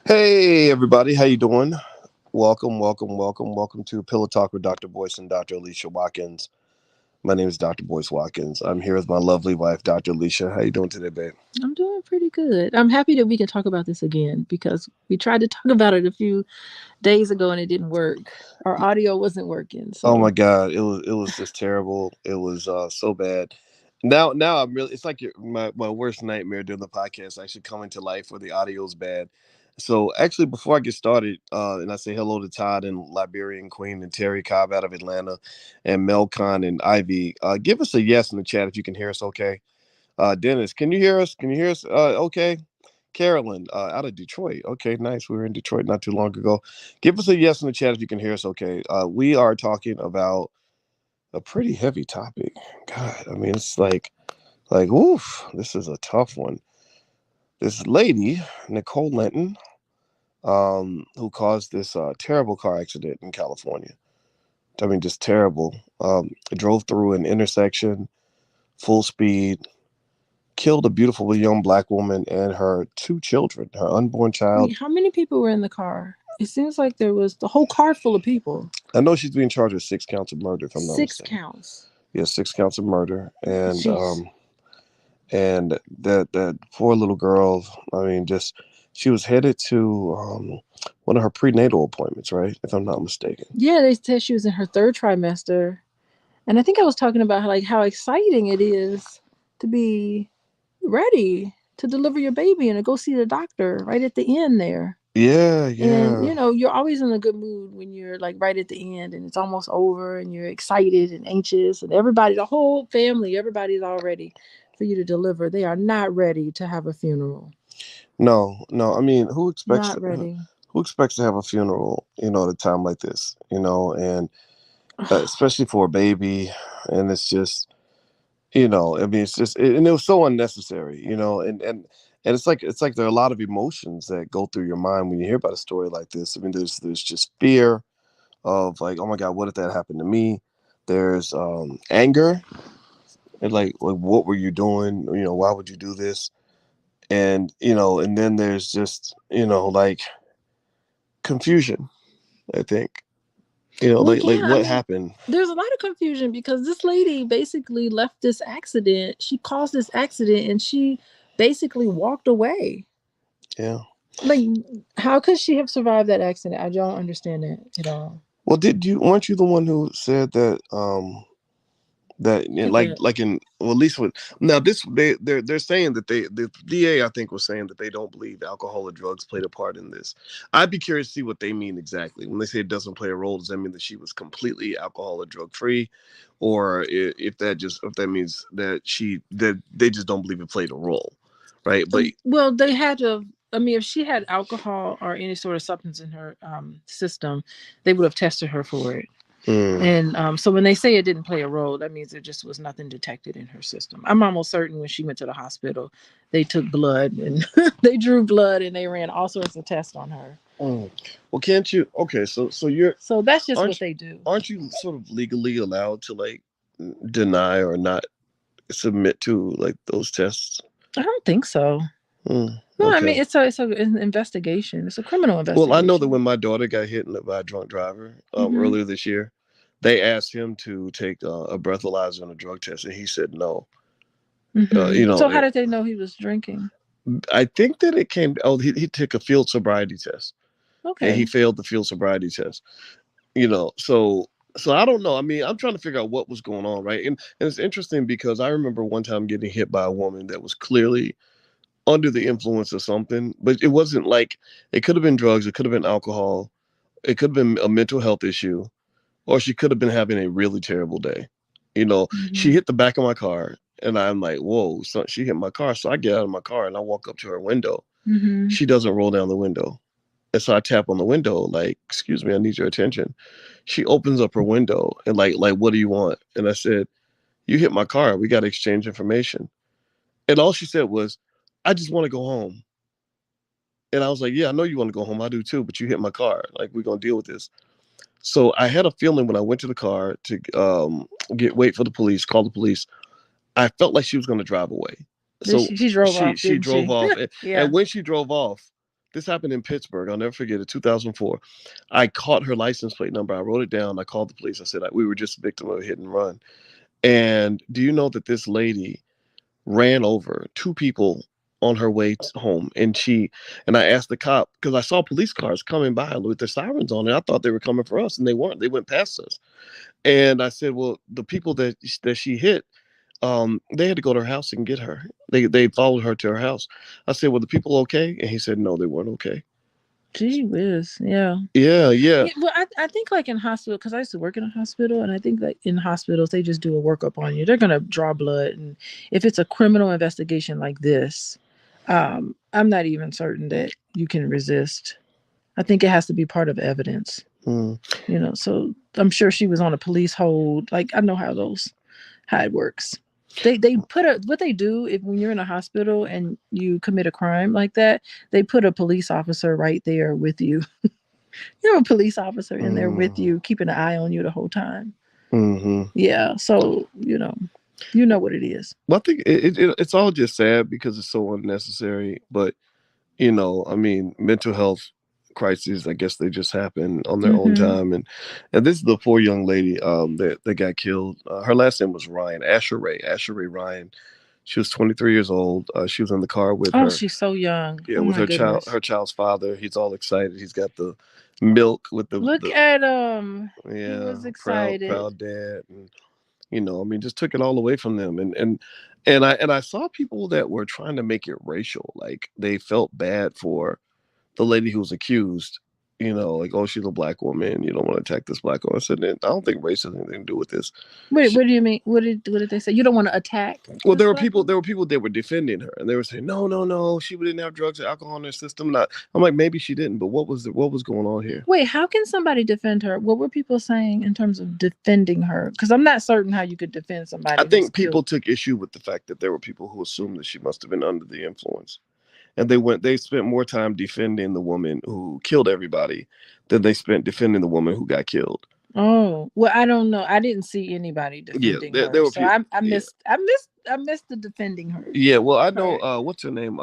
Hey everybody, how you doing? Welcome to Pillow Talk with Dr. Boyce and Dr. Alicia Watkins. My name is Dr. Boyce Watkins. I'm here with my lovely wife, Dr. Alicia. How you doing today, babe? I'm doing pretty good. I'm happy that we can talk about this again because we tried to talk about it a few days ago and it didn't work. Our audio wasn't working. Oh my So, God, it was just terrible. It was so bad. Now I'm really. It's like my worst nightmare during the podcast actually coming to life where the audio's bad. So actually, before I get started, and I say hello to Todd and Liberian Queen and Terry Cobb out of Atlanta, and Melcon and Ivy. Give us a yes in the chat if you can hear us. Okay. Dennis, can you hear us? Can you hear us? Okay. Carolyn, out of Detroit. Okay, nice. We were in Detroit not too long ago. Give us a yes in the chat if you can hear us. Okay. We are talking about a pretty heavy topic. God, I mean, it's like, oof, this is a tough one. This lady, Nicole Linton, who caused this terrible car accident in California. I mean, just terrible. Drove through an intersection, full speed, killed a beautiful young black woman and her two children, her unborn child. wait, how many people were in the car? It seems like there was the whole car full of people. I know she's being charged with 6 counts of murder, if I'm not Six mistaken. counts. Yeah, 6 counts of murder, Jeez. and that poor little girl. I mean, just she was headed to one of her prenatal appointments, right? If I'm not mistaken. Yeah, they said she was in her third trimester. And I think I was talking about how exciting it is to be ready to deliver your baby and to go see the doctor right at the end there. Yeah, And yeah, you're always in a good mood when you're like right at the end and it's almost over and you're excited and anxious and everybody, the whole family, everybody's all ready for you to deliver. They are not ready to have a funeral. no, no. I mean, Not ready. who expects to have a funeral? At a time like this, and especially for a baby, and it's just I mean, it's just and it was so unnecessary, and it's like there are a lot of emotions that go through your mind when you hear about a story like this. I mean, there's just fear of like, oh my God, what if that happened to me? There's anger and like what were you doing? Why would you do this? And then there's just like confusion. I think Well, like yeah, I what mean, happened? there's a lot of confusion because this lady basically left this accident. She caused this accident and she basically walked away. Yeah. Like, how could she have survived that accident? I don't understand that at all. Well, did you weren't you the one who said that That like in well, at least with now this they're saying that the DA I think was saying that they don't believe alcohol or drugs played a part in this. I'd be curious to see what they mean exactly when they say it doesn't play a role. Does that mean that she was completely alcohol or drug free, or if that means that they just don't believe it played a role, right? But well, they had to. I mean, if she had alcohol or any sort of substance in her system, they would have tested her for it. mm, And so when they say it didn't play a role, that means there just was nothing detected in her system. I'm almost certain when she went to the hospital, they took blood and they drew blood and they ran all sorts of tests on her. mm. Well, can't you? Okay, so you're So that's just what aren't they do. aren't you sort of legally allowed to like deny or not submit to like those tests? I don't think so. No, I Okay. mean an investigation. It's a criminal Well, I know that investigation. when my daughter got hit by a drunk driver Hmm. earlier this year, they asked him to take a breathalyzer and a drug test, and he said no. So how did they know he was drinking? I think that it came. Oh, he took a field sobriety test, and he Okay. failed the field sobriety test. So I don't know. I mean, I'm trying to figure out what was going on, right? And it's interesting because I remember one time getting hit by a woman that was clearly under the influence of something, but it wasn't like it could have been drugs, it could have been alcohol, it could have been a mental health issue, or she could have been having a really terrible day. She Hmm. hit the back of my car, and I'm like, whoa, so she hit my car. So I get out of my car and I walk up to her window. Hmm. She doesn't roll down the window. And so I tap on the window, like, excuse me, I need your attention. She opens up her window and like, what do you want? And I said, you hit my car. We got to exchange information. And all she said was, I just want to go home. And I was like, yeah, I know you want to go home. I do too, but you hit my car. Like, we're going to deal with this. So I had a feeling when I went to the car to wait for the police, call the police. I felt like she was going to drive away. Then So she drove she off, she didn't drove she? off, Yeah. and when she drove off, This happened in Pittsburgh. I'll never forget it. 2004. I caught her license plate number. I wrote it down. I called the police. I said we were just a victim of a hit and run. And do you know that this lady ran over two people on her way home? And I asked the cop because I saw police cars coming by with their sirens on, and I thought they were coming for us, and they weren't. They went past us. And I said, well, the people that she hit, they had to go to her house and get her. They followed her to her house. I said, "Were the people okay?" And he said, "No, they weren't okay." Gee whiz, yeah. Yeah, yeah. Yeah, well, I think like in hospital, because I used to work in a hospital, and I think like in hospitals they just do a workup on you. They're gonna draw blood, and if it's a criminal investigation like this, I'm not even certain that you can resist. I think it has to be part of evidence, Mm. So I'm sure she was on a police hold. Like I know how it works. They put what they do if when you're in a hospital and you commit a crime like that, they put a police officer right there with you. You have a police officer in there with Mm. you, keeping an eye on you the whole time. Mm-hmm. Yeah, so you know what it is. Well, I think it's all just sad because it's so unnecessary. But I mean, mental health crises, I guess they just happen on their own Mm-hmm. time. And this is the poor young lady that got killed. Her last name was Ryan, Asher Ray Ryan. She was 23 years old. She was in the car with Oh, her, she's so young. yeah, Oh with my her goodness. child's father. He's all excited. He's got the milk with Look the at him. He yeah, was excited. proud dad. And I mean, just took it all away from them. And I saw people that were trying to make it racial. Like they felt bad for the lady who was accused. Like, oh, she's a black woman. You don't want to attack this black woman. I said, I don't think race has anything to do with this. Wait, She, what do you mean? What did they say? You don't want to attack well, this black woman? there were people that were defending her, and they were saying, no, no, no, she didn't have drugs or alcohol in her system. Not, I'm like, maybe she didn't, but what was going on here? Wait, how can somebody defend her? What were people saying in terms of defending her? Because I'm not certain how you could defend I somebody who's think killed. people took issue with the fact that there were people who assumed that she must have been under the influence. And they spent more time defending the woman who killed everybody than they spent defending the woman who got killed. Oh, well, I don't know. I didn't see anybody Yeah, defending there her, were so people. I Yeah, missed I missed I missed the defending her yeah. Well, I know. part. What's her name?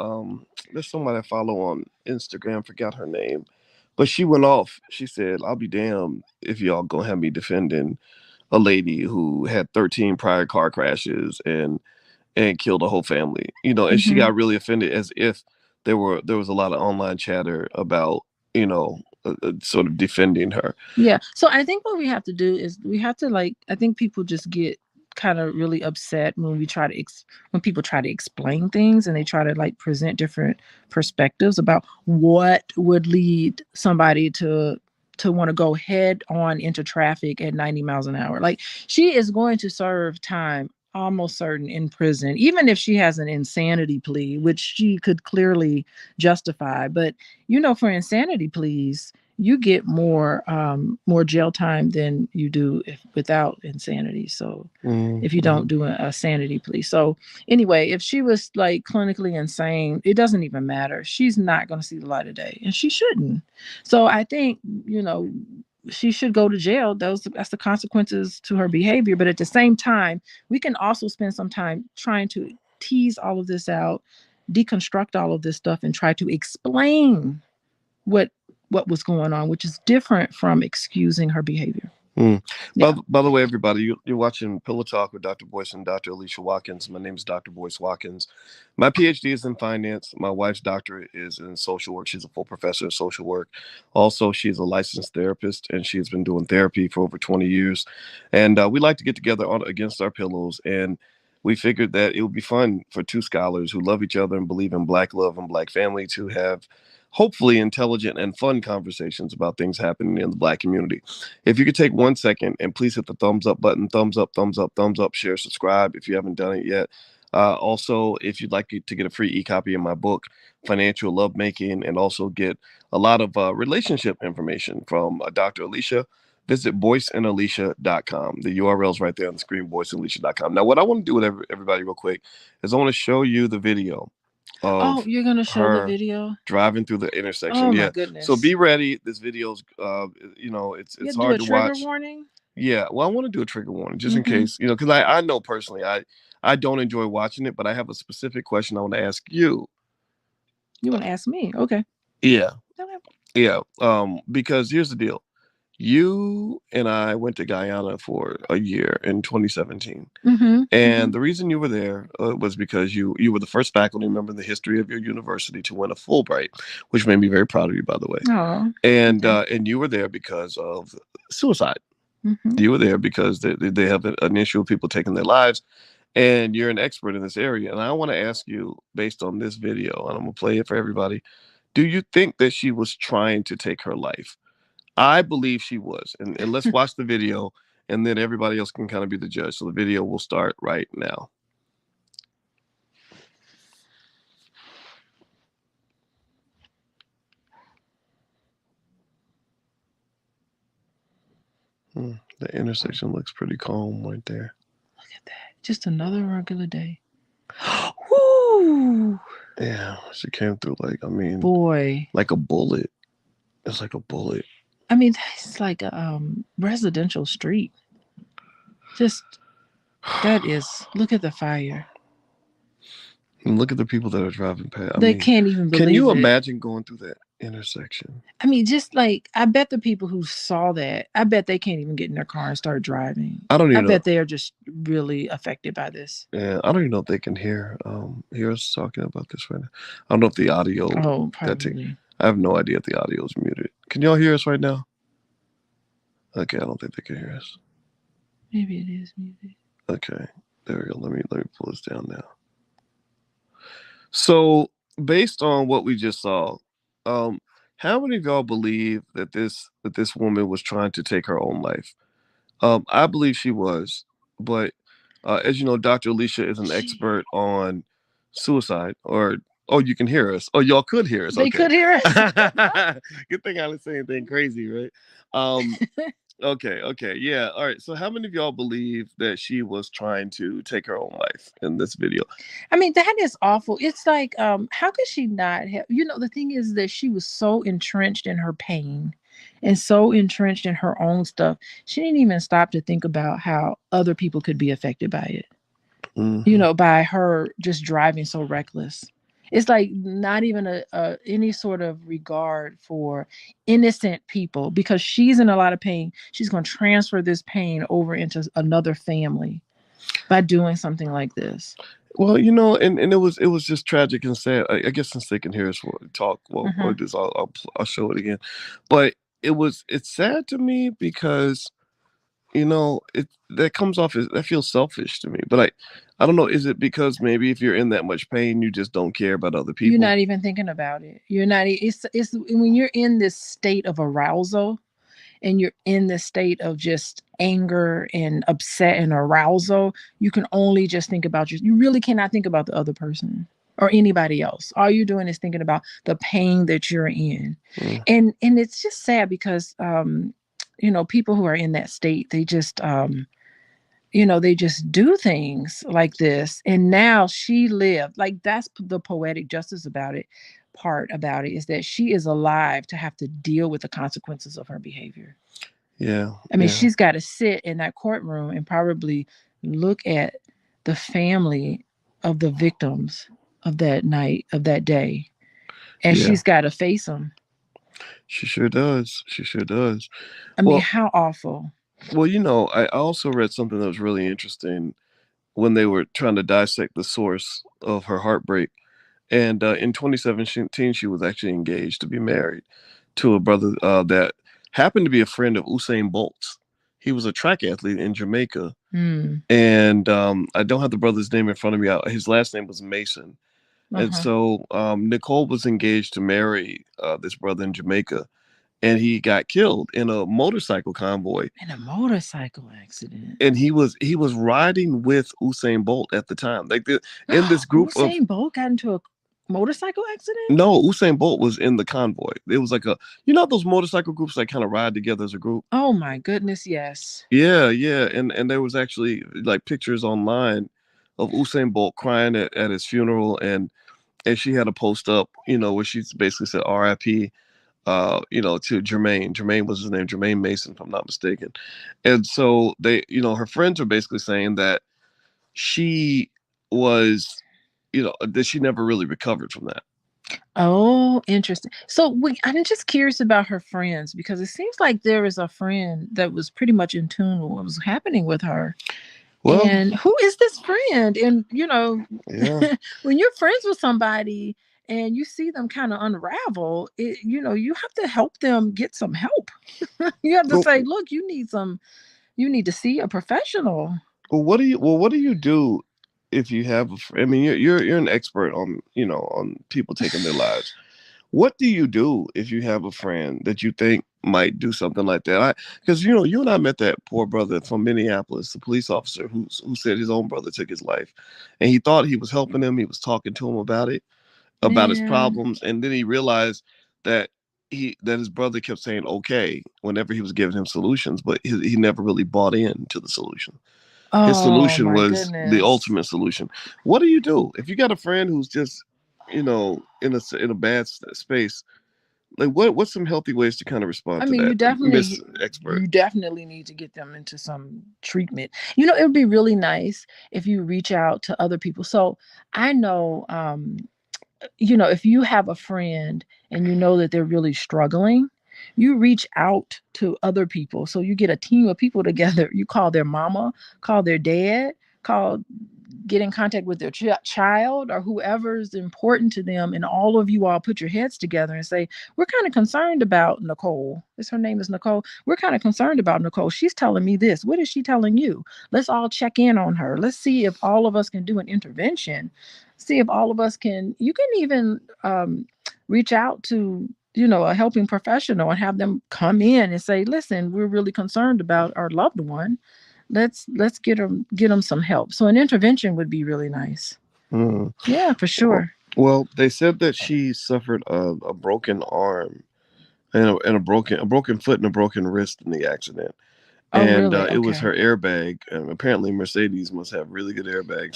There's somebody I follow on Instagram. Forgot her name, but she went off. She said, "I'll be damned if y'all gonna have me defending a lady who had 13 prior car crashes and killed a whole family." And she Hmm. got really offended, as if there was a lot of online chatter about sort of defending her. Yeah. So I think what we have to do is we have to like I think people just get kind of really upset when when people try to explain things and they try to like present different perspectives about what would lead somebody to want to go head on into traffic at 90 miles an hour. Like she is going to serve time almost certain in prison even if she has an insanity plea which she could clearly justify, but for insanity pleas you get more jail time than you do without insanity. So if you don't Mm-hmm. do a sanity plea. So anyway, if she was like clinically insane, it doesn't even matter. She's not going to see the light of day, and she shouldn't. So I think she should go to jail. That's the consequences to her behavior. But at the same time, we can also spend some time trying to tease all of this out, deconstruct all of this stuff, and try to explain what what was going on, which is different from excusing her behavior. Mm. Yeah. By the way, everybody, you're watching Pillow Talk with Dr. Boyce and Dr. Alicia Watkins. My name is Dr. Boyce Watkins. My PhD is in finance. My wife's doctorate is in social work. She's a full professor of social work. Also, she's a licensed therapist, and she has been doing therapy for over 20 years. And we like to get together against our pillows. And we figured that it would be fun for two scholars who love each other and believe in Black love and Black family to have hopefully intelligent and fun conversations about things happening in the Black community. If you could take 1 second and please hit the thumbs up button, thumbs up, share, subscribe if you haven't done it yet. Also, if you'd like to get a free e-copy of my book, Financial Lovemaking, and also get a lot of relationship information from Dr. Alicia, visit boyceandalicia.com. The URL is right there on the screen, boyceandalicia.com. Now, what I want to do with everybody real quick is I want to show you the video Oh, of you're gonna show the her video? driving through the Oh intersection. my Yeah. So goodness. be ready. This video's, You it's have to do hard a to trigger watch. warning. Yeah. Well, I want to do a trigger warning just in Mm-hmm. case, because I know personally, I don't enjoy watching it, but I have a specific question I want to ask you. You Uh, want to ask me? Okay. Yeah, Okay. yeah. Because here's the deal. You and I went to Guyana for a year in 2017. Mm-hmm. Mm-hmm. And the reason you were there was because you were the first faculty member in the history of your university to win a Fulbright, which made me very proud of you, by the way. Oh, okay. And you were there because of suicide. Mm-hmm. You were there because they have an issue of people taking their lives, and you're an expert in this area. And I want to ask you, based on this video, and I'm gonna play it for everybody. Do you think that she was trying to take her life? I believe she was. And let's watch the video, and then everybody else can kind of be the judge. So the video will start right now. The intersection looks pretty calm right there. Look at that. Just another regular day. Woo! Yeah, she came through like, I mean, Boy. like a bullet. It's like a bullet. I mean, that's like a residential street. Just that is. Look at the fire. And look at the people that are driving past. I They mean, can't even can believe you it. imagine going through that intersection? I mean, just like I bet the people who saw that, I bet they can't even get in their car and start driving. I don't I even know. bet they are just really affected by this. Yeah, I don't even know if they can hear us talking about this right now. I don't know if the audio Oh, got taken. probably. I have no idea if the audio is muted. Can y'all hear us right now? Okay, I don't think they can hear us. Maybe it is muted. Okay, there we go. Let me pull this down now. So, based on what we just saw, um, how many of y'all believe that this woman was trying to take her own life? I believe she was, but as you know, Dr. Alicia is an expert on suicide. Or oh, you can hear us. Oh, y'all could hear us. They Okay, could hear us. good thing I didn't say anything crazy, right? Um, okay, yeah. All right. So, how many of y'all believe that she was trying to take her own life in this video? I mean, that is awful. It's like, how could she not have? The thing is that she was so entrenched in her pain and so entrenched in her own stuff. She didn't even stop to think about how other people could be affected by it, Hmm. by her just driving so reckless. It's like not even any sort of regard for innocent people because she's in a lot of pain. She's going to transfer this pain over into another family by doing something like this. Well, and it was just tragic and sad. I guess since they can hear us talk, well, Hmm. I'll show it again. But it's sad to me because it that comes off as that feels selfish to me. But I don't know. Is it because maybe if you're in that much pain, you just don't care about other You're people? not even thinking about it. You're not. It's when you're in this state of arousal and you're in this state of just anger and upset and arousal, you can only just think about you really cannot think about the other person or anybody else. All you're doing is thinking about the pain that you're in. Mm, And it's just sad because people who are in that state, they just do things like this. And now she lived, like that's the poetic justice about it. Part about it is that she is alive to have to deal with the consequences of her behavior. yeah, I mean, yeah, she's got to sit in that courtroom and probably look at the family of the victims of that night, of that day, and yeah. she's got to face them. She sure does. She sure does. I mean, Well, how awful. I also read something that was really interesting when they were trying to dissect the source of her heartbreak. And in 2017, she was actually engaged to be married to a brother that happened to be a friend of Usain Bolt's. He was a track athlete in Jamaica. Hmm. And I don't have the brother's name in front of me. His last name was Mason. And Uh-huh. so Nicole was engaged to marry this brother in Jamaica. And he got killed in a motorcycle convoy. In a motorcycle accident. And he was riding with Usain Bolt at the time. Like in this group of Usain Bolt got into a motorcycle accident? No, Usain Bolt was in the convoy. It was like those motorcycle groups that kind of ride together as a group. Oh my goodness, yes. Yeah, yeah, and there was actually like pictures online of Usain Bolt crying at his funeral, and she had a post up, where she basically said R.I.P. To Jermaine. Jermaine was his name, Jermaine Mason, if I'm not mistaken. And so they, her friends were basically saying that she was, that she never really recovered from that. Oh, interesting. So I'm just curious about her friends because it seems like there is a friend that was pretty much in tune with what was happening with her. Well, And who is this friend? And yeah. when you're friends with somebody and you see them kind of unravel, you have to help them get some help. You have to Well, say, look, you need to see a professional. what do you do if you have I mean, you're an expert on on people taking their lives. What do you do if you have a friend that you think might do something like that? Because you and I met that poor brother from Minneapolis, the police officer who said his own brother took his life, and he thought he was helping him. He was talking to him about it, about his Man. problems, and then he realized that his brother kept saying okay whenever he was giving him solutions, but he never really bought into the solution. His Oh solution my was the goodness. ultimate solution. What do you do if you got a friend who's just in a bad space? Like what's some healthy ways to kind of respond I to mean, that, Miss Expert? you definitely need to get them into some treatment. It would be really nice if you reach out to other people. So I know, if you have a friend and you know that they're really struggling, you reach out to other people. So you get a team of people together. You call their mama, call their dad, call get in contact with their child or whoever's important to them, and all of you all put your heads together and say, we're kind of concerned about Nicole. Is her name is Nicole? We're kind of concerned about Nicole. She's telling me this. What is she telling you? Let's all check in on her. Let's see if all of us can do an intervention. See if all of us can. You can even reach out to a helping professional and have them come in and say, listen, we're really concerned about our loved one. Let's get them some help. So an intervention would be really nice. Mm. Yeah, for Well, sure. well, they said that she suffered a broken arm and a broken foot and a broken wrist in the accident. Oh, And really? it was Okay. her airbag. Apparently, Mercedes must have really good airbags.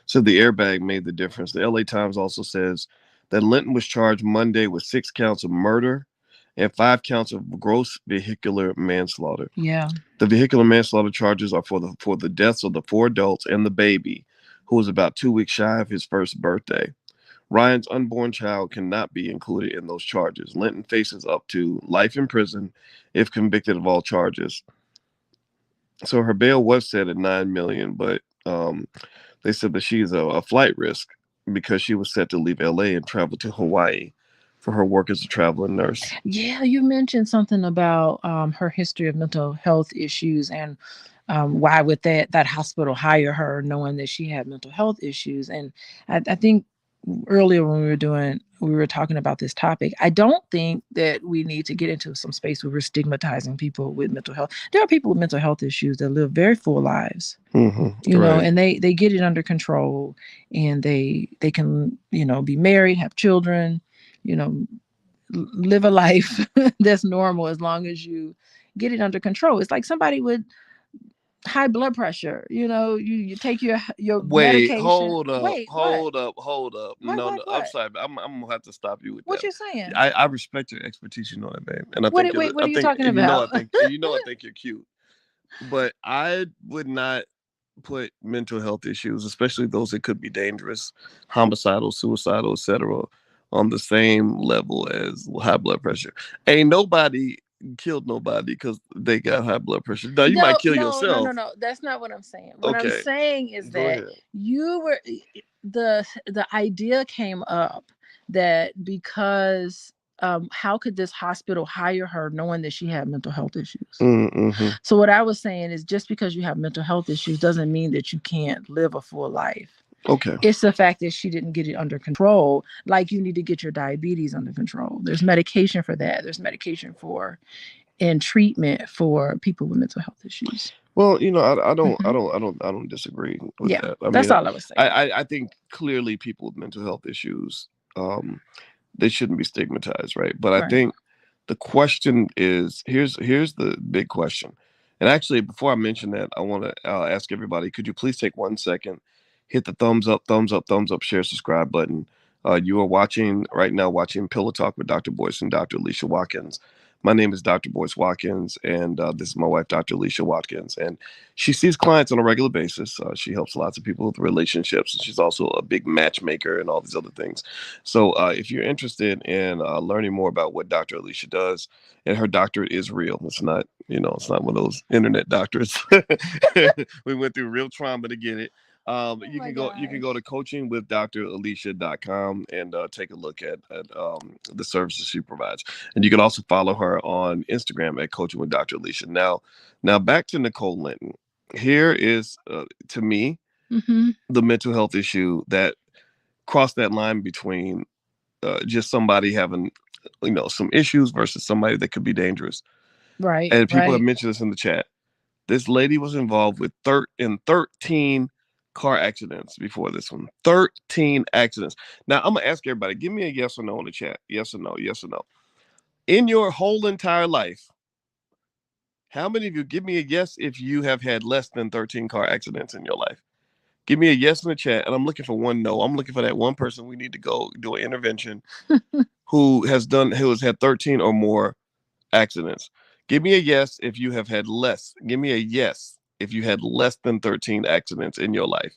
So the airbag made the difference. The LA Times also says that Linton was charged Monday with 6 counts of murder and 5 counts of gross vehicular manslaughter. Yeah. The vehicular manslaughter charges are for the deaths of the 4 adults and the baby, who was about 2 weeks shy of his first birthday. Ryan's unborn child cannot be included in those charges. Linton faces up to life in prison if convicted of all charges. So her bail was set at 9 million, but they said that she's a flight risk because she was set to leave LA and travel to Hawaii for her work as a traveling nurse. Yeah, you mentioned something about her history of mental health issues, and why would that hospital hire her knowing that she had mental health issues. And I think earlier when we were talking about this topic, I don't think that we need to get into some space where we're stigmatizing people with mental health. There are people with mental health issues that live very full lives, Right. and they get it under control, and they can be married, have children, you know live a life that's normal as long as you get it under control. It's like somebody with high blood pressure. You take your Wait, medication. hold up, Wait, what? hold up, hold up. What? No, What? no, I'm What? sorry, but I'm gonna have to stop you with What that. you saying? I respect your expertise, that, babe, and I What? think Wait. What I are you think, talking and about? I think you're cute. But I would not put mental health issues, especially those that could be dangerous, homicidal, suicidal, etc., on the same level as high blood pressure. Ain't nobody killed nobody because they got high blood pressure. Now you might No, kill no, no, no, yourself. no. That's not what I'm saying. What I'm Okay, saying is go that ahead. you were the idea came up that because how could this hospital hire her knowing that she had mental health issues? Mm-hmm. So what I was saying is just because you have mental health issues doesn't mean that you can't live a full life. Okay. It's the fact that she didn't get it under control. Like you need to get your diabetes under control. There's medication for that. There's medication for and treatment for people with mental health issues. Well, Hmm. I don't disagree with Yeah, that. I that's mean, all I was saying. I think clearly people with mental health issues, they shouldn't be stigmatized, right? But I Right. think the question is here's the big question. And actually, before I mention that, I want to ask everybody: could you please take 1 second, hit the thumbs up, share, subscribe button. You are watching right now, watching Pillow Talk with Dr. Boyce and Dr. Alicia Watkins. My name is Dr. Boyce Watkins, and this is my wife, Dr. Alicia Watkins. And she sees clients on a regular basis. She helps lots of people with relationships, and she's also a big matchmaker and all these other things. So if you're interested in learning more about what Dr. Alicia does, and her doctorate is real. It's not, it's not one of those internet doctors. We went through real trauma to get it. Oh You my can go you can go gosh. to coachingwithdralicia.com and take a look at the services she provides. And you can also follow her on Instagram at Coaching with Dr. Alicia. Now back to Nicole Linton. Here is to me Mm-hmm. the mental health issue that crossed that line between just somebody having some issues versus somebody that could be dangerous. Right, And people have right. mentioned this in the chat. This lady was involved with 13 car accidents before this one. 13 accidents. Now I'm gonna ask everybody, give me a yes or no in the chat. Yes or no, yes or no. In your whole entire life, how many of you give me a yes if you have had less than 13 car accidents in your life? Give me a yes in the chat, and I'm looking for one no. I'm looking for that one person we need to go do an intervention who has had 13 or more accidents. Give me a yes if you have had less. Give me a yes if you had less than 13 accidents in your life.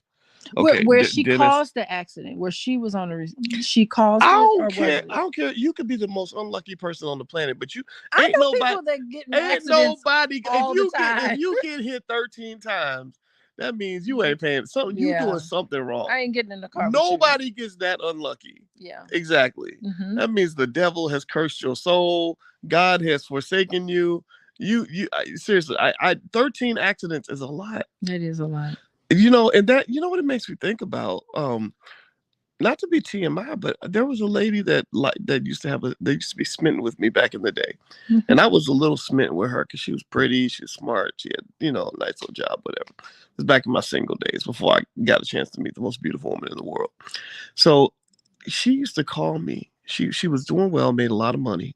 Okay, Where she Dennis. caused the accident, where she was on a, she I caused it, don't or was care. it? I don't care. You could be the most unlucky person on the planet, but you I ain't know nobody. people that get in Ain't accidents nobody. all the If time. you get hit 13 times, that means you ain't paying. So you doing Yeah, something wrong. I ain't getting in the car with you. Nobody gets that unlucky. Yeah. Exactly. Mm-hmm. That means the devil has cursed your soul. God has forsaken you. Seriously, 13 accidents is a lot. That is a lot. And that what it makes me think about. Not to be TMI, but there was a lady that used to they used to be smitten with me back in the day, Mm-hmm. and I was a little smitten with her because she was pretty, she was smart, she had a nice little job, whatever. It was back in my single days before I got a chance to meet the most beautiful woman in the world. So she used to call me. She was doing well, made a lot of money.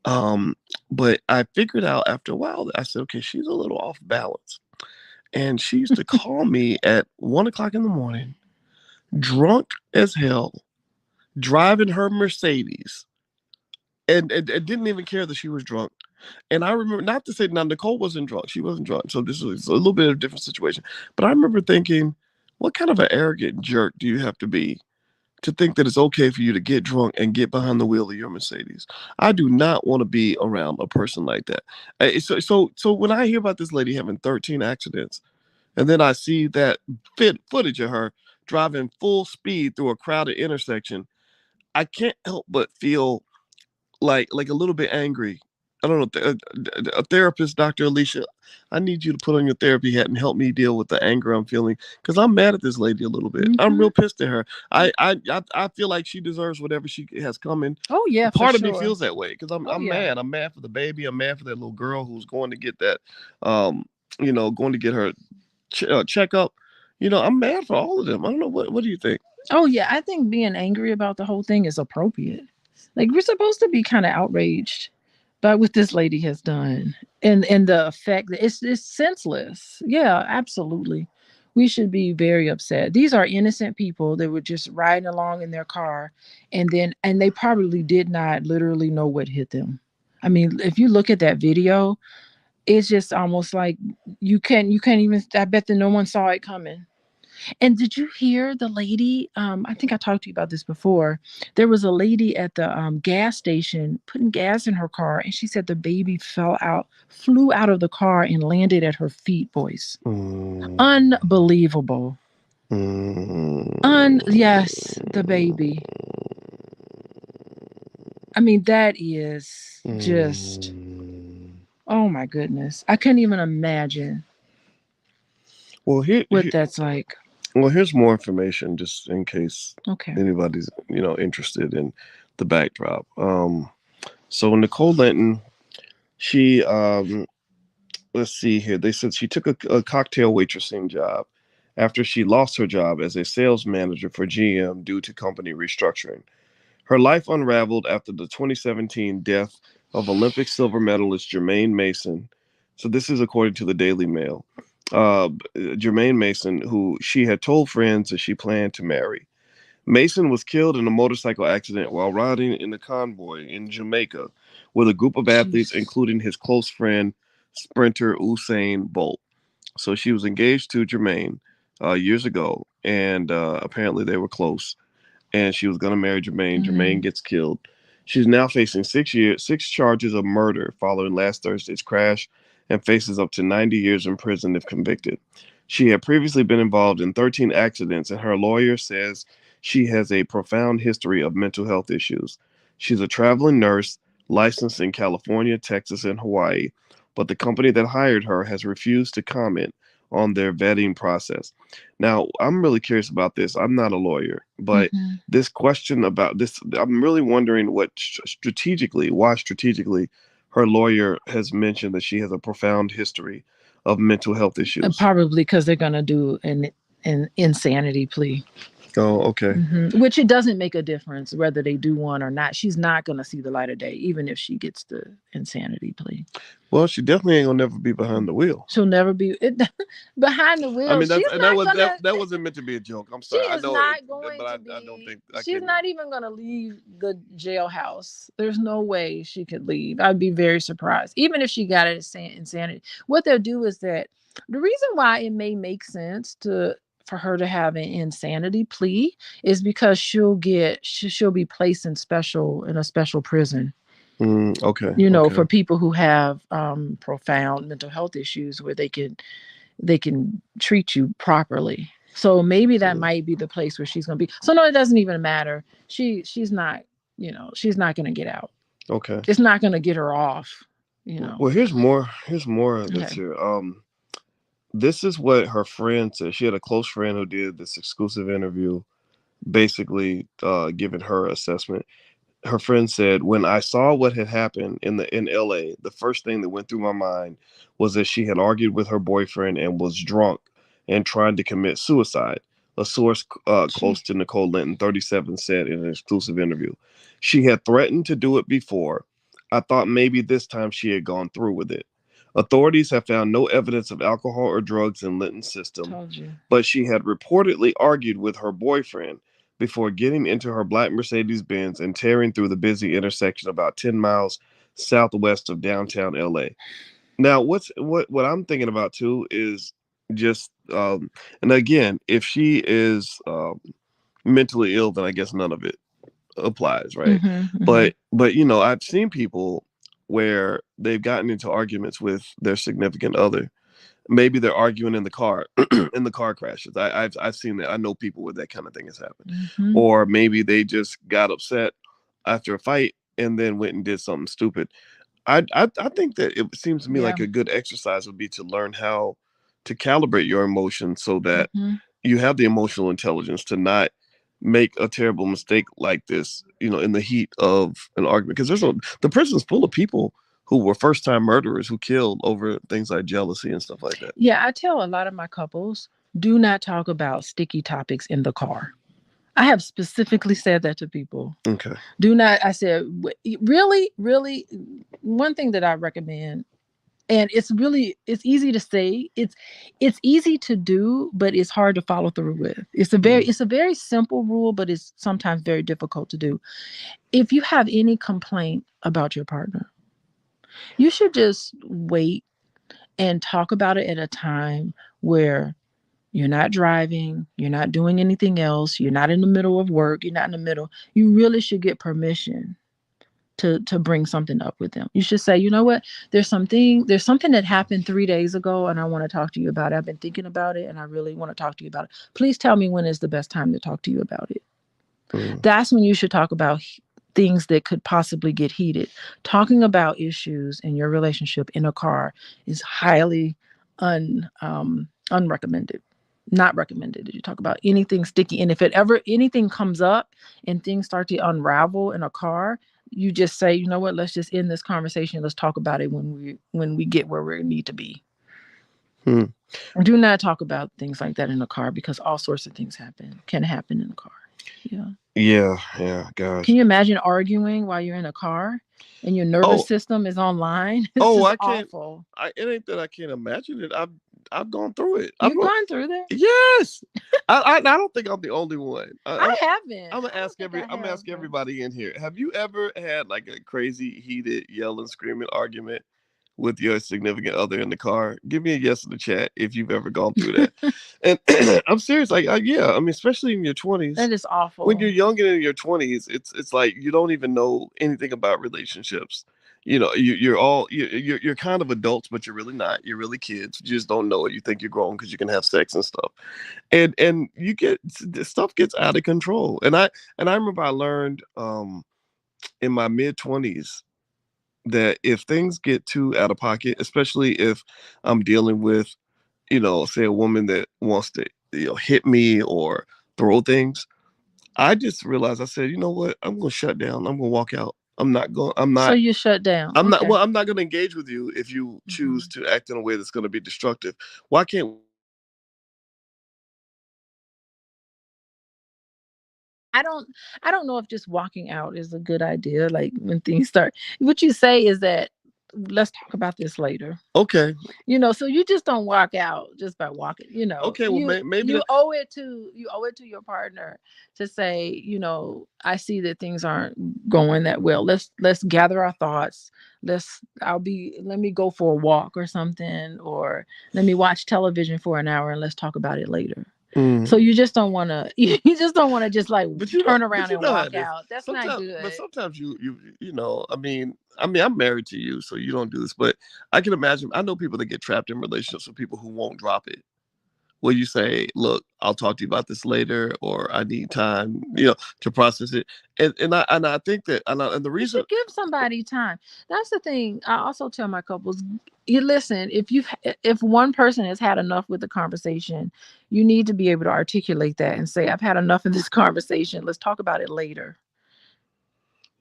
Um, but I figured out after a while that I said, okay, she's a little off balance, and she used to call me at 1 o'clock in the morning, drunk as hell, driving her Mercedes, and didn't even care that she was drunk. And I remember, not to say now Nicole wasn't drunk, she wasn't drunk, so this was a little bit of a different situation. But I remember thinking, what kind of an arrogant jerk do you have to be to think that it's okay for you to get drunk and get behind the wheel of your Mercedes? I do not want to be around a person like that. So when I hear about this lady having 13 accidents, and then I see that footage of her driving full speed through a crowded intersection, I can't help but feel like a little bit angry. I don't know. A therapist, Dr. Alicia, I need you to put on your therapy hat and help me deal with the anger I'm feeling because I'm mad at this lady a little bit. I'm Mm-hmm. real pissed at her. I feel like she deserves whatever she has coming. Oh yeah, for Part of me sure. feels that way because I'm Oh I'm yeah. mad. I'm mad for the baby. I'm mad for that little girl who's going to get that, going to get her checkup. I'm mad for all of them. I don't know what do you think? Oh yeah. I think being angry about the whole thing is appropriate. Like we're supposed to be kind of outraged by what this lady has done, and the effect. It's senseless. Yeah, absolutely. We should be very upset. These are innocent people that were just riding along in their car, and they probably did not literally know what hit them. I mean, if you look at that video, it's just almost like you can't even. I bet that no one saw it coming. And did you hear the lady? I think I talked to you about this before. There was a lady at the gas station putting gas in her car, and she said the baby flew out of the car, and landed at her feet, boys. Mm, Unbelievable. mm, Yes, the baby. I mean, that is just, mm. oh my goodness. I couldn't even imagine Well, what that's like. here's more information just in case Okay. anybody's interested in the backdrop. So Nicole Linton, she let's see here. They said she took a cocktail waitressing job after she lost her job as a sales manager for GM due to company restructuring. Her life unraveled after the 2017 death of Olympic silver medalist Jermaine Mason. So this is according to the Daily Mail. Jermaine Mason, who she had told friends that she planned to marry. Mason was killed in a motorcycle accident while riding in a convoy in Jamaica with a group of athletes, Jeez. including his close friend, sprinter Usain Bolt. So she was engaged to Jermaine years ago, and apparently they were close. And she was going to marry Jermaine. Jermaine Mm. gets killed. She's now facing 6 years, 6 charges of murder following last Thursday's crash, and faces up to 90 years in prison if convicted. She had previously been involved in 13 accidents, and her lawyer says she has a profound history of mental health issues. She's a traveling nurse licensed in California, Texas, and Hawaii, but the company that hired her has refused to comment on their vetting process. Now, I'm really curious about this. I'm not a lawyer, but Mm-hmm. this question about this, I'm really wondering what why strategically her lawyer has mentioned that she has a profound history of mental health issues. Probably because they're gonna do an insanity plea. Oh, okay. Which it doesn't make a difference whether they do one or not. She's not going to see the light of day, even if she gets the insanity plea. Well, she definitely ain't gonna never be behind the wheel. She'll never be behind the I wheel. mean, She's not gonna. that wasn't meant to be a joke. I'm She sorry. I is know it, not going but to I don't be. think I She's can. not even going to leave the jailhouse. There's no way she could leave. I'd be very surprised, even if she got it as insanity. What they'll do is that the reason why it may make sense to for her to have an insanity plea is because she'll be placed in a special prison, Okay, for okay, people who have profound mental health issues where they can treat you properly. So maybe that mm, might be the place where she's going to be. So no, it doesn't even matter. She's not, she's not going to get out. okay. It's not going to get her off, you know. Well, here's more. Here's more that's Okay. here. This is what her friend said. She had a close friend who did this exclusive interview, basically giving her assessment. Her friend said, "When I saw what had happened in LA, the first thing that went through my mind was that she had argued with her boyfriend and was drunk and trying to commit suicide." A source close Gee. to Nicole Linton, 37, said in an exclusive interview, "She had threatened to do it before. I thought maybe this time she had gone through with it. Authorities have found no evidence of alcohol or drugs in Linton's system, Told you. but she had reportedly argued with her boyfriend before getting into her black Mercedes Benz and tearing through the busy intersection about 10 miles southwest of downtown LA." Now, what I'm thinking about too is just, and again, if she is mentally ill, then I guess none of it applies, right? Mm-hmm, mm-hmm. But I've seen people where they've gotten into arguments with their significant other. Maybe they're arguing in the car, in the car crashes. I've seen that. I know people where that kind of thing has happened. Mm-hmm. Or maybe they just got upset after a fight and then went and did something stupid. I think that it seems to me Yeah. like a good exercise would be to learn how to calibrate your emotions so that Mm-hmm. you have the emotional intelligence to not make a terrible mistake like this, in the heat of an argument. Because the prison's full of people who were first time murderers who killed over things like jealousy and stuff like that. Yeah, I tell a lot of my couples, do not talk about sticky topics in the car. I have specifically said that to people. Okay. Do not, I said, really, really, one thing that I recommend, and it's easy to say, it's easy to do, but it's hard to follow through with. It's a very simple rule, but it's sometimes very difficult to do. If you have any complaint about your partner, you should just wait and talk about it at a time where you're not driving, you're not doing anything else, you're not in the middle of work, you're not in the middle. You really should get permission to bring something up with them. You should say, you know what, there's something that happened 3 days ago and I want to talk to you about it. I've been thinking about it and I really want to talk to you about it. Please tell me when is the best time to talk to you about it. Mm. That's when you should talk about things that could possibly get heated. Talking about issues in your relationship in a car is highly unrecommended. Not recommended that you talk about anything sticky. And if it ever anything comes up and things start to unravel in a car, you just say, you know what, let's just end this conversation. Let's talk about it when we get where we need to be. Hmm. Do not talk about things like that in a car because all sorts of things can happen in a car. Yeah. Yeah, Can gosh. you imagine arguing while you're in a car and your nervous Oh, system is online? It's oh, just I can't. awful. It ain't that I can't imagine it. I've gone through it. You've gone through that? Yes. I don't think I'm the only one. I haven't. I'm gonna I don't ask think I I'm gonna have ask though. everybody in here. Have you ever had like a crazy, heated, yelling, screaming argument with your significant other in the car? Give me a yes in the chat if you've ever gone through that. And I'm serious. Like, yeah. I mean, especially in your 20s, That is when awful. you're young and in your 20s, it's like you don't even know anything about relationships. You're all you're kind of adults, but you're really not. You're really kids. You just don't know it. You think you're grown because you can have sex and stuff, and you get stuff gets out of control. And I remember I learned in my mid 20s that if things get too out of pocket, especially if I'm dealing with, say a woman that wants to, hit me or throw things, I just realized, I said, you know what? I'm going to shut down. I'm going to walk out. So you shut down. Okay. I'm not going to engage with you if you choose to act in a way that's going to be destructive. Why can't we just walk away? I don't I don't know if just walking out is a good idea. Like when things start, what you say is that let's talk about this later. Okay. So you just don't walk out just by walking. Okay. Well, maybe You that. owe it to your partner to say, I see that things aren't going that well. Let's gather our thoughts. Let me go for a walk or something, or let me watch television for an hour and let's talk about it later. So you just don't want to you just don't want to just like turn But around you and know how walk it is. out. That's not Sometimes, but good. sometimes I mean, I'm married to you, so you don't do this. But I can imagine. I know people that get trapped in relationships with people who won't drop it. Where you say, "Look, I'll talk to you about this later," or "I need time, to process it." And I think that, and the You reason. should give somebody time. That's the thing. I also tell my couples, you listen, if one person has had enough with the conversation, you need to be able to articulate that and say, I've had enough of this conversation. Let's talk about it later.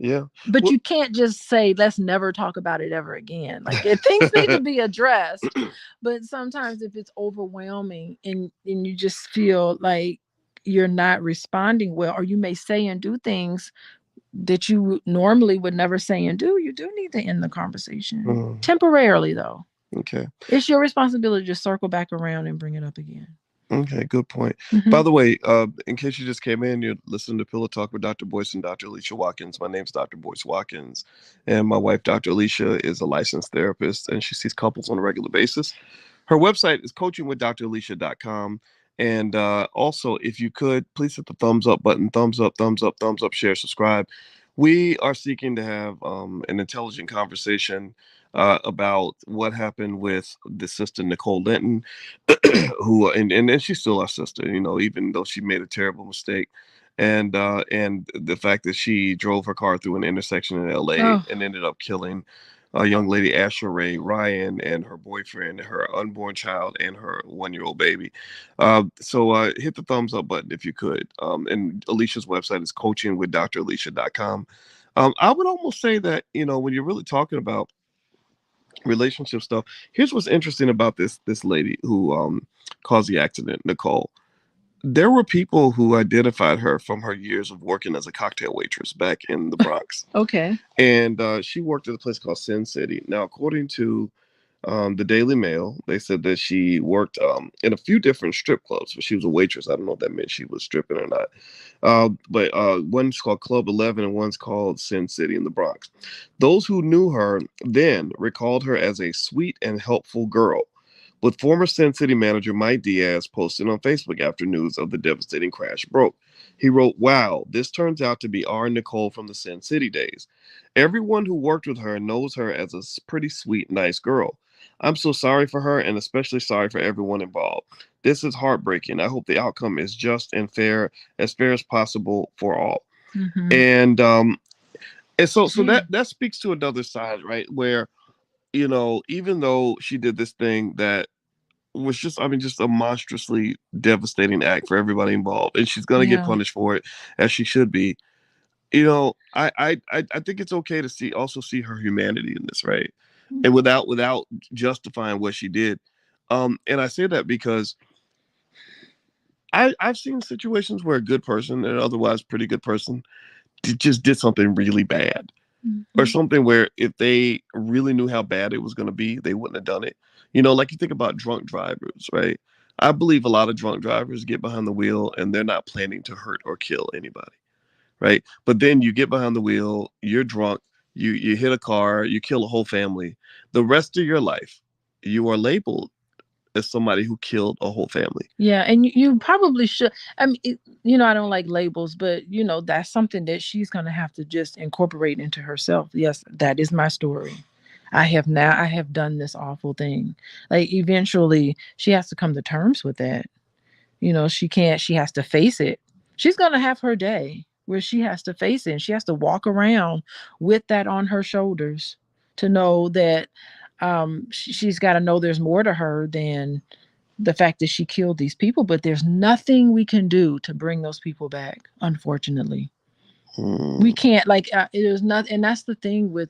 Yeah. But Well. you can't just say, let's never talk about it ever again. Like if things need to be addressed. But sometimes if it's overwhelming and you just feel like you're not responding well, or you may say and do things that you normally would never say and do, you do need to end the conversation. Temporarily, though. Okay. It's your responsibility to circle back around and bring it up again. Okay, good point. Mm-hmm. By the way, in case you just came in, you're listening to Pillow Talk with Dr. Boyce and Dr. Alicia Watkins. My name's Dr. Boyce Watkins, and my wife, Dr. Alicia, is a licensed therapist, and she sees couples on a regular basis. Her website is coachingwithdralicia.com. And also, if you could, please hit the thumbs up button. Thumbs up, thumbs up, thumbs up, share, subscribe. We are seeking to have an intelligent conversation about what happened with the sister Nicole Linton, who and then she's still our sister, even though she made a terrible mistake. And the fact that she drove her car through an intersection in LA Oh, and ended up killing a young lady, Asher Ray Ryan, and her boyfriend, her unborn child, and her 1-year-old baby. So hit the thumbs up button if you could. And Alicia's website is coachingwithdralicia.com. I would almost say that, when you're really talking about relationship stuff, here's what's interesting about this lady who caused the accident, Nicole. There were people who identified her from her years of working as a cocktail waitress back in the Bronx. okay. And she worked at a place called Sin City. Now, according to the Daily Mail, they said that she worked in a few different strip clubs, but she was a waitress. I don't know if that meant she was stripping or not. But one's called Club 11 and one's called Sin City in the Bronx. Those who knew her then recalled her as a sweet and helpful girl. With former Sin City manager Mike Diaz posted on Facebook after news of the devastating crash broke. He wrote, "Wow, this turns out to be our Nicole from the Sin City days. Everyone who worked with her knows her as a pretty sweet, nice girl. I'm so sorry for her and especially sorry for everyone involved. This is heartbreaking. I hope the outcome is just and fair as possible for all." Mm-hmm. And so Gee. that speaks to another side, right? Where, even though she did this thing that was just, I mean, just a monstrously devastating act for everybody involved, and she's gonna get Yeah. punished for it, as she should be. I think it's okay to see her humanity in this, right? And without justifying what she did. And I say that because I've seen situations where a good person, an otherwise pretty good person, just did something really bad. or Mhm. something where if they really knew how bad it was going to be, they wouldn't have done it. Like you think about drunk drivers, right? I believe a lot of drunk drivers get behind the wheel and they're not planning to hurt or kill anybody, right? But then you get behind the wheel, you're drunk, you hit a car, you kill a whole family. The rest of your life, you are labeled as somebody who killed a whole family. Yeah, and you probably should. I mean, I don't like labels, but that's something that she's gonna have to just incorporate into herself. Yes, that is my story. I have done this awful thing. Like eventually, she has to come to terms with that. She can't. She has to face it. She's gonna have her day where she has to face it, and she has to walk around with that on her shoulders to know that she's got to know there's more to her than the fact that she killed these people, but there's nothing we can do to bring those people back, unfortunately. We Mm, can't, like, it is not, and that's the thing with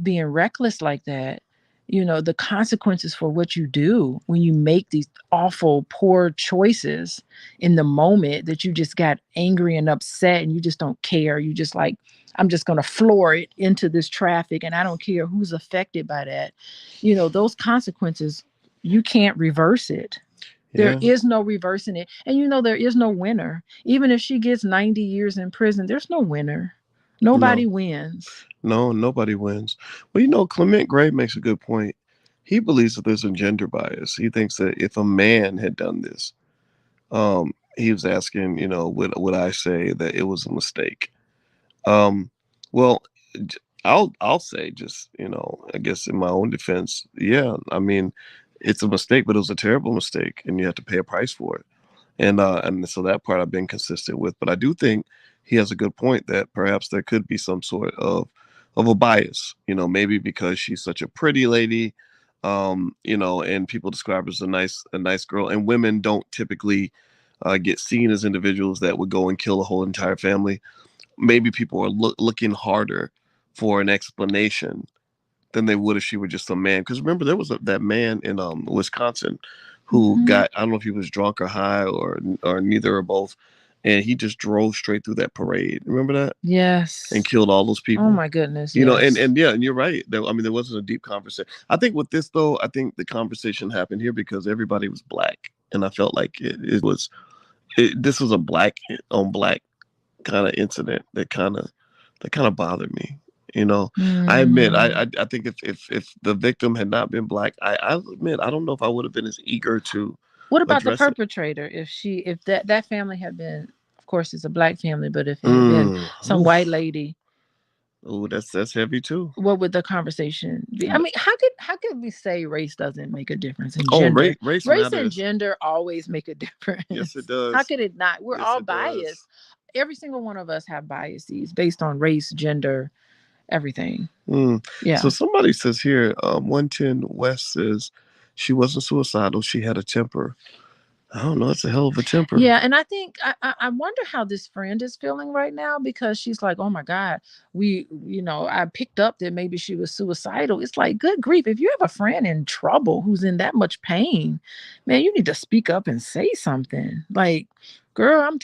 being reckless like that. The consequences for what you do when you make these awful poor choices in the moment, that you just got angry and upset and you just don't care. You just like, I'm just going to floor it into this traffic and I don't care who's affected by that. Those consequences, you can't reverse it. There yeah, is no reversing it. And there is no winner. Even if she gets 90 years in prison, there's no winner. no, Nobody wins. no, nobody wins. Well, Clement Gray makes a good point. He believes that there's a gender bias. He thinks that if a man had done this, he was asking, would I say that it was a mistake? Um, well, I'll say just I guess in my own defense, yeah. I mean, it's a mistake, but it was a terrible mistake, and you have to pay a price for it. And so that part I've been consistent with. But I do think he has a good point that perhaps there could be some sort of a bias. Maybe because she's such a pretty lady, and people describe her as a nice girl, and women don't typically get seen as individuals that would go and kill a whole entire family. Maybe people are looking harder for an explanation than they would if she were just a man. Because remember, there was that man in Wisconsin who Mhm. got, I don't know if he was drunk or high or neither or both, and he just drove straight through that parade. Remember that? And Yes. killed all those Oh people. my goodness, And yes. and yeah, and you're right. I mean, there wasn't a deep conversation. I think with this though, I think the conversation happened here because everybody was black, and I felt like this was a black on black kind of incident that kind of bothered me. I admit, Mm. I think if the victim had not been black, I admit I don't know if I would have been as eager to What about the address it. perpetrator? If that family had been, of course, it's a black family, but if it had been some white Oof. lady, Oh, that's heavy too. what would the conversation be? I mean, how could we say race doesn't make a difference in Oh, gender? race Race and matters. gender always make a Yes, it difference. How does. could it not? We're Yes, all it does. biased. Every single one of us have biases based on race, gender, everything. Mm. So Yeah. somebody says here, 110 West says she wasn't suicidal. She had a temper. I don't know. It's a hell of a temper. Yeah, and I think I wonder how this friend is feeling right now, because she's like, oh my God, I picked up that maybe she was suicidal. It's like, good grief, if you have a friend in trouble who's in that much pain, man, you need to speak up and say something. Like, girl, I'm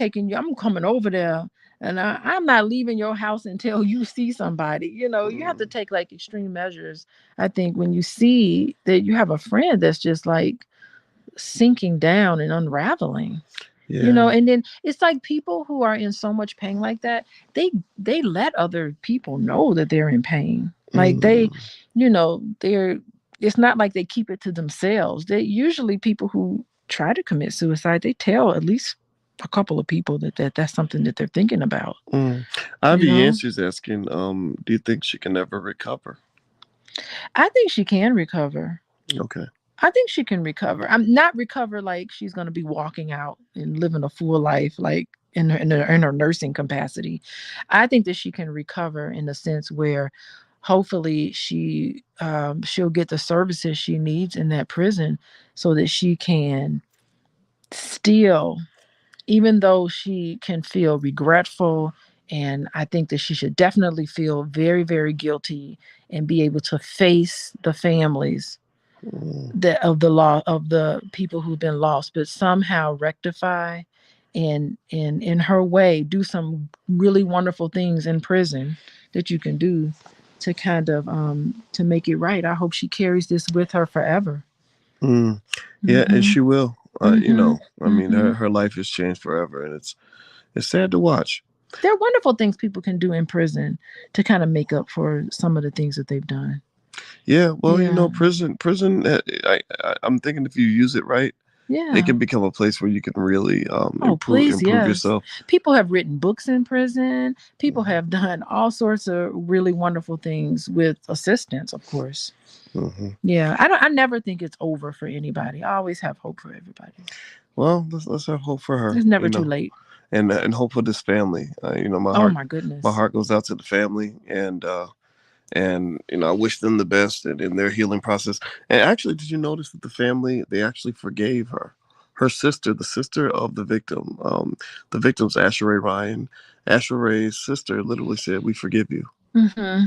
coming over there, and I'm not leaving your house until you see somebody. You have to Mm. take like extreme measures, I think, when you see that you have a friend that's just like sinking down and unraveling. Yeah. And then it's like people who are in so much pain like that, they let other people know that they're in pain. Like Mm. they're it's not like they keep it to themselves. They usually, people who try to commit suicide, they tell at least a couple of people that's something that they're thinking about, Mm. you Ivy know. Yancey's asking, do you think she can ever recover? I think she can recover. Okay. I think she can recover. I'm not recover like she's going to be walking out and living a full life, like in her nursing capacity. I think that she can recover in the sense where hopefully she'll get the services she needs in that prison, so that she can still, even though she can feel regretful, and I think that she should definitely feel very, very guilty and be able to face the families Mm. of the law of the people who've been lost, but somehow rectify and in her way do some really wonderful things in prison that you can do to kind of to make it right. I hope she carries this with her forever. Mm. Yeah, and Mm-hmm. she will. Mm-hmm. I mean, Mm-hmm. her life has changed forever, and it's sad to watch. There are wonderful things people can do in prison to kind of make up for some of the things that they've done. Yeah, well, Yeah. prison. I'm thinking if you use it right, it Yeah. can become a place where you can really Oh, please, improve yes. yourself. People have written books in prison. People Hmm. have done all sorts of really wonderful things with assistance, of course. Hmm. Yeah, I never think it's over for anybody. I always have hope for everybody. Well, let's have hope for her. It's never too late. And hope for this family. Oh my My goodness. heart goes out to the family, and I wish them the best in their healing process. And actually, did you notice that the family, they actually forgave her sister, the sister of the victim's Asher Ray Ryan. Asher Ray's sister literally said, "We forgive you," Mm-hmm.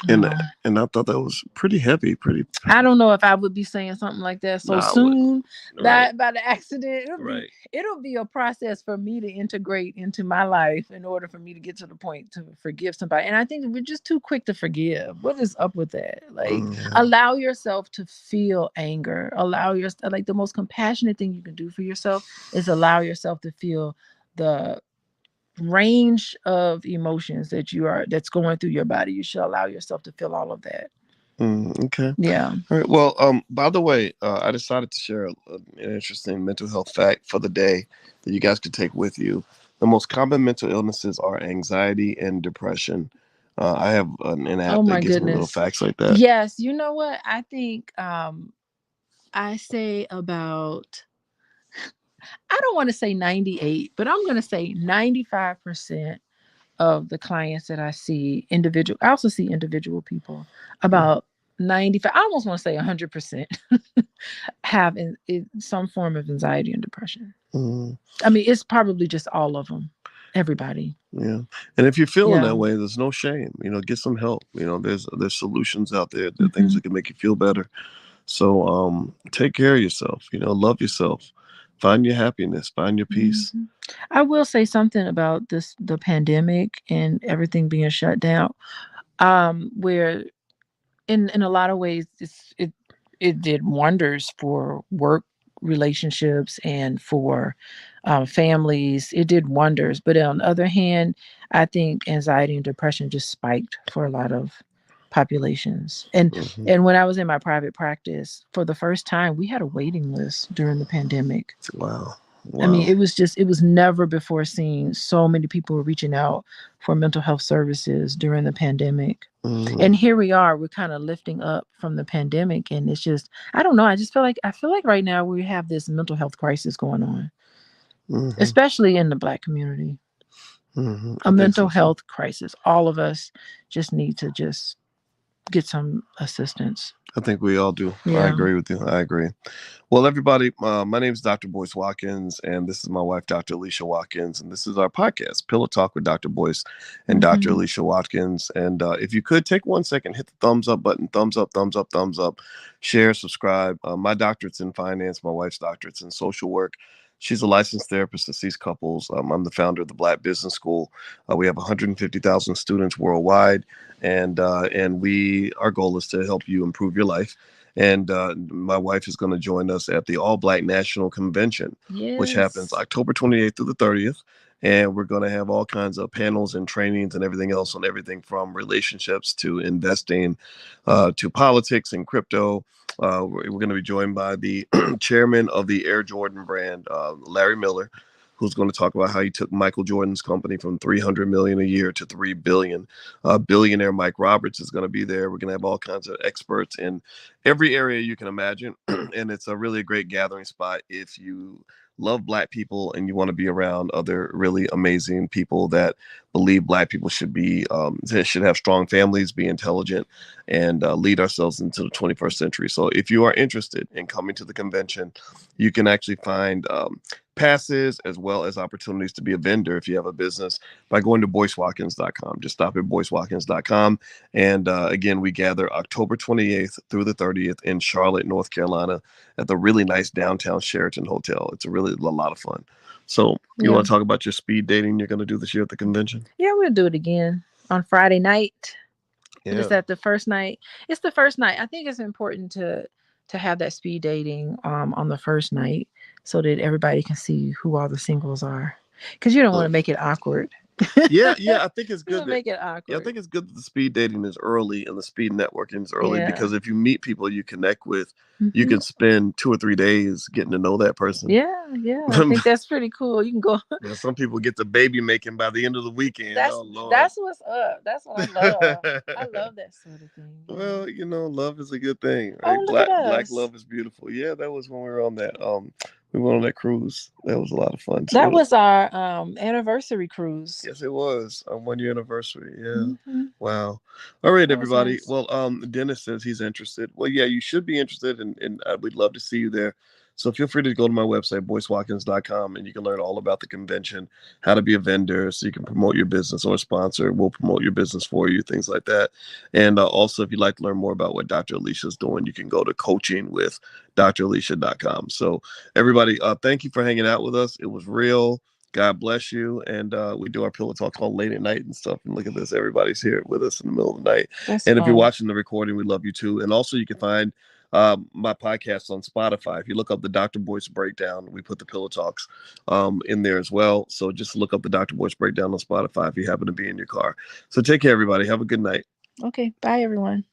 and Oh. and I thought that was pretty heavy, pretty. I don't know if I would be saying something like that so Nah, I wouldn't. soon Right, by the accident. right. It'll be a process for me to integrate into my life in order for me to get to the point to forgive somebody. And I think we're just too quick to forgive. What is up with that? Like, Yeah. allow yourself to feel anger. Allow your like the most compassionate thing you can do for yourself is allow yourself to feel the range of emotions that's going through your body. You should allow yourself to feel all of that. Okay. Yeah. All right. Well, by the way, I decided to share an interesting mental health fact for the day that you guys could take with you. The most common mental illnesses are anxiety and depression. I have an Oh app that my gives me little goodness. facts like that. Yes, you know what? I think I say about I don't want to say 98, but I'm going to say 95% of the clients that I see individual I also see individual people about 95 I almost want to say 100% have some form of anxiety and depression. Mm-hmm. I mean, it's probably just all of them. Everybody. Yeah, and if you're feeling Yeah. that way, there's no shame. Get some help. There's solutions out there. There are things Hmm. that can make you feel better. So take care of yourself. Love yourself. Find your happiness. Find your peace. Hmm. I will say something about the pandemic and everything being shut down. Where in a lot of ways it did wonders for work relationships and for families. It did wonders, but on the other hand, I think anxiety and depression just spiked for a lot of populations. and Hmm. and when I was in my private practice, for the first time we had a waiting list during the pandemic. Wow. I mean, Wow. it was never before seen so many people were reaching out for mental health services during the pandemic. Hmm. And here we are, we're kind of lifting up from the pandemic. And it's just, I don't know. I feel like right now we have this mental health crisis going on, Hmm. especially in the Black community, I a think so mental too. health crisis. All of us just need to just get some assistance. I think we all do. I Yeah. agree with you. I agree. Well, everybody, my name is Dr. Boyce Watkins, and this is my wife, Dr. Alicia Watkins, and this is our podcast, Pillow Talk with Dr. Boyce and Dr. Hmm. Alicia Watkins. And if you could take 1 second, hit the thumbs up button, thumbs up, thumbs up, thumbs up, share, subscribe. My doctorate's in finance. My wife's doctorate's in social work. She's a licensed therapist that sees couples. I'm the founder of the Black Business School. We have 150,000 students worldwide, and our goal is to help you improve your life. And my wife is going to join us at the All Black National Convention, which happens Yes. October 28th through the 30th. And we're going to have all kinds of panels and trainings and everything else on everything from relationships to investing to politics and crypto. We're going to be joined by the chairman of the Air Jordan brand, Larry Miller, who's going to talk about how he took Michael Jordan's company from 300 million a year to 3 billion. Billionaire Mike Roberts is going to be there. We're going to have all kinds of experts in every area you can imagine. And it's a really great gathering spot if you love Black people and you want to be around other really amazing people that believe Black people should have strong families, be intelligent, and lead ourselves into the 21st century. So if you are interested in coming to the convention, you can actually find passes as well as opportunities to be a vendor if you have a business by going to boycewatkins.com. Just stop at boycewatkins.com. And again, we gather October 28th through the 30th in Charlotte, North Carolina, at the really nice downtown Sheraton Hotel. It's a lot of fun. So you Yeah. want to talk about your speed dating you're going to do this year at the convention? Yeah, we'll do it again on Friday night. And is Yeah. that the first night? It's the first night. I think it's important to have that speed dating on the first night so that everybody can see who all the singles are. Because you don't want to make it awkward. Yeah, You yeah. I think it's don't good that. make it Yeah, I awkward. think it's good that the speed dating is early and the speed networking is early Yeah. because if you meet people you connect with, you Hmm. can spend 2 or 3 days getting to know that person. Yeah, yeah. I think that's pretty cool. You can go. Yeah, some people get to baby making by the end of the weekend. That's Oh Lord. that's what's up. That's what I love. I love that sort of thing. Yeah. Well, love is a good thing, right? Oh, look at Black us. love is beautiful. Yeah, that was when we were on that. We went on that cruise. That was a lot of fun That too. was our anniversary cruise. Yes, it was our 1 year anniversary. Yeah. Hmm. Wow. All right, That was everybody. nice. Well, Dennis says he's interested. Well, yeah, you should be interested, and we'd love to see you there. So feel free to go to my website, boycewatkins.com, and you can learn all about the convention, how to be a vendor, so you can promote your business or a sponsor. We'll promote your business for you, things like that. And also, if you'd like to learn more about what Dr. Alicia is doing, you can go to coachingwithdralicia.com. So, everybody, thank you for hanging out with us. It was real. God bless you. And we do our pillow talks all late at night and stuff. And look at this. Everybody's here with us in the middle of the night. That's And if you're fun. watching the recording, we love you too. And also, you can find my podcast on Spotify. If you look up the Dr. Boyce Breakdown, we put the pillow talks in there as well. So just look up the Dr. Boyce Breakdown on Spotify if you happen to be in your car. So take care, everybody. Have a good night. Okay. Bye, everyone.